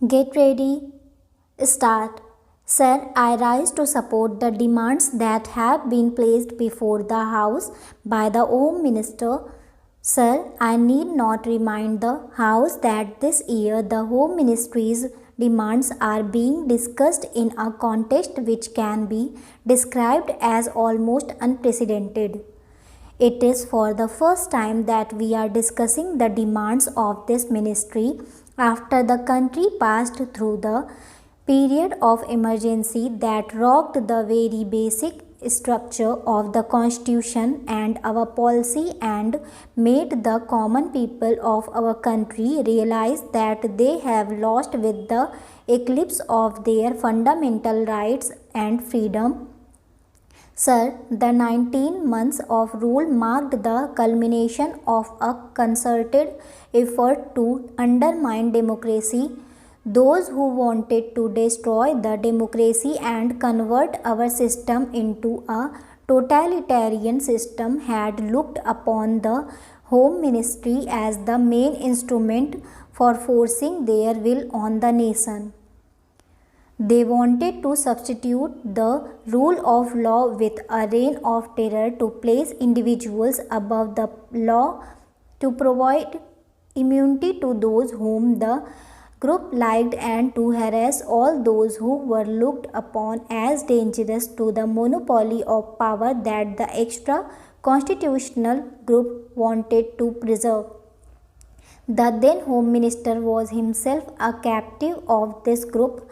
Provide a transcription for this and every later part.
Get ready, start. Sir, I rise to support the demands that have been placed before the House by the Home Minister. Sir, I need not remind the House that this year the Home Ministry's demands are being discussed in a context which can be described as almost unprecedented. It is for the first time that we are discussing the demands of this ministry after the country passed through the period of emergency that rocked the very basic structure of the constitution and our policy and made the common people of our country realize that they have lost with the eclipse of their fundamental rights and freedom. Sir, the 19 months of rule marked the culmination of a concerted effort to undermine democracy. Those who wanted to destroy the democracy and convert our system into a totalitarian system had looked upon the Home Ministry as the main instrument for forcing their will on the nation. They wanted to substitute the rule of law with a reign of terror to place individuals above the law, to provide immunity to those whom the group liked and to harass all those who were looked upon as dangerous to the monopoly of power that the extra constitutional group wanted to preserve. The then Home Minister was himself a captive of this group.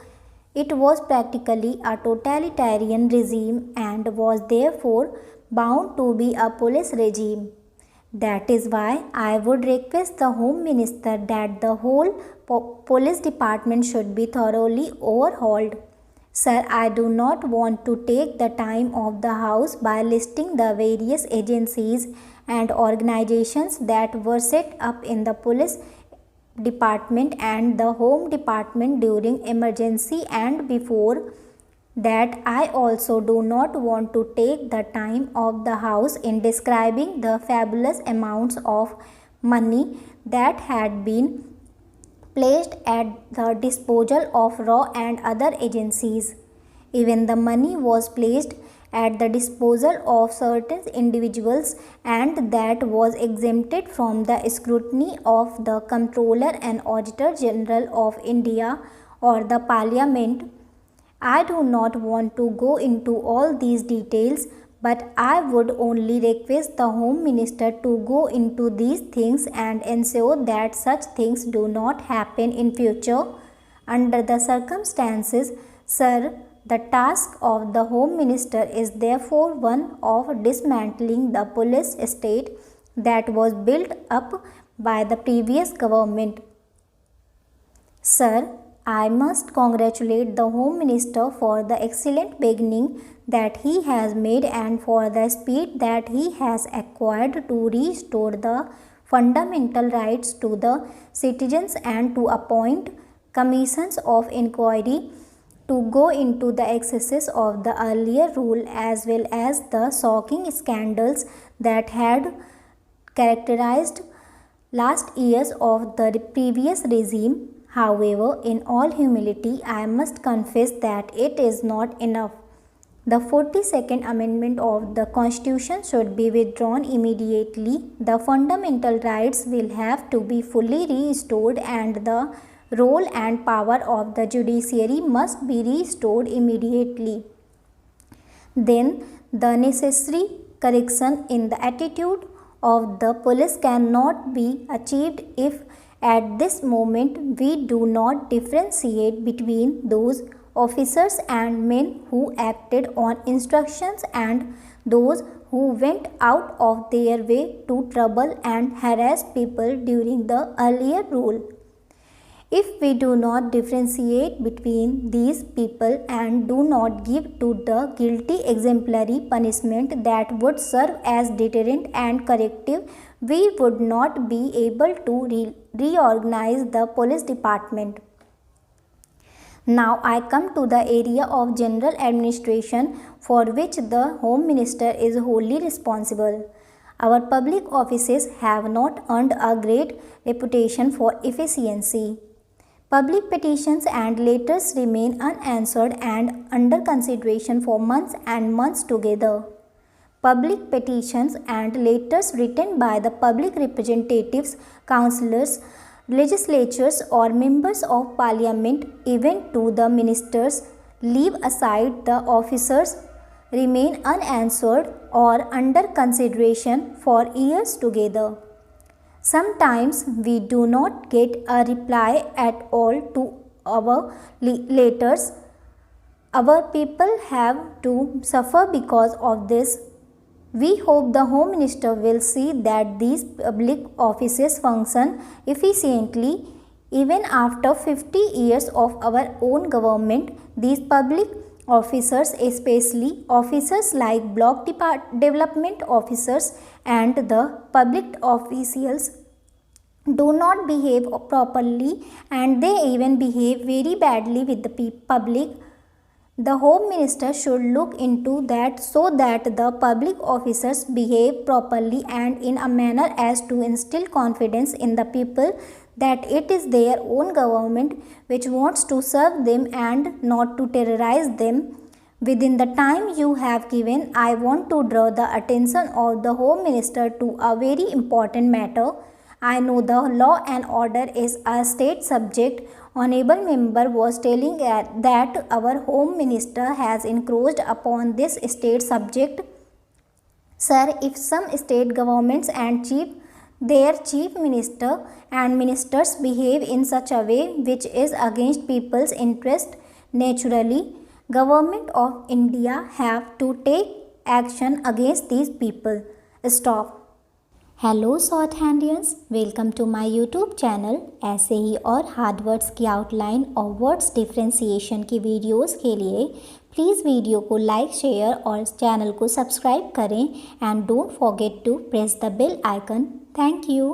It was practically a totalitarian regime and was therefore bound to be a police regime. That is why I would request the Home Minister that the whole police department should be thoroughly overhauled. Sir, I do not want to take the time of the House by listing the various agencies and organizations that were set up in the police department and the home department during emergency and before that. I also do not want to take the time of the House in describing the fabulous amounts of money that had been placed at the disposal of RAW and other agencies. Even the money was placed at the disposal of certain individuals and that was exempted from the scrutiny of the Comptroller and Auditor General of India or the Parliament. I do not want to go into all these details, but I would only request the Home Minister to go into these things and ensure that such things do not happen in future. Under the circumstances, sir, the task of the Home Minister is therefore one of dismantling the police state that was built up by the previous government. Sir, I must congratulate the Home Minister for the excellent beginning that he has made and for the speed that he has acquired to restore the fundamental rights to the citizens and to appoint commissions of inquiry to go into the excesses of the earlier rule as well as the shocking scandals that had characterized last years of the previous regime. However, in all humility, I must confess that it is not enough. The 42nd Amendment of the Constitution should be withdrawn immediately. The fundamental rights will have to be fully restored and the role and power of the judiciary must be restored immediately. Then the necessary correction in the attitude of the police cannot be achieved if at this moment we do not differentiate between those officers and men who acted on instructions and those who went out of their way to trouble and harass people during the earlier rule. If we do not differentiate between these people and do not give to the guilty exemplary punishment that would serve as deterrent and corrective, we would not be able to reorganize the police department. Now I come to the area of general administration, for which the Home Minister is wholly responsible. Our public offices have not earned a great reputation for efficiency. Public petitions and letters remain unanswered and under consideration for months and months together. Public petitions and letters written by the public representatives, councillors, legislatures or members of parliament, even to the ministers, leave aside the officers, remain unanswered or under consideration for years together. Sometimes we do not get a reply at all to our letters. Our people have to suffer because of this. We hope the Home Minister will see that these public offices function efficiently. Even after 50 years of our own government, these public officers, especially officers like block development officers and the public officials, do not behave properly, and they even behave very badly with the public. The Home Minister should look into that so that the public officers behave properly and in a manner as to instill confidence in the people that it is their own government which wants to serve them and not to terrorize them. Within the time you have given, I want to draw the attention of the Home Minister to a very important matter. I know the law and order is a state subject. Honorable member was telling that our Home Minister has encroached upon this state subject. Sir, if some state governments and their chief minister and ministers behave in such a way which is against people's interest, naturally, Government of India have to take action against these people. Stop. Hello short हैंडियंस, welcome to my YouTube channel. ऐसे ही और hard words की outline और words differentiation की videos के लिए please video को लाइक, शेयर और चैनल को सब्सक्राइब करें and don't forget to press the bell icon. Thank you.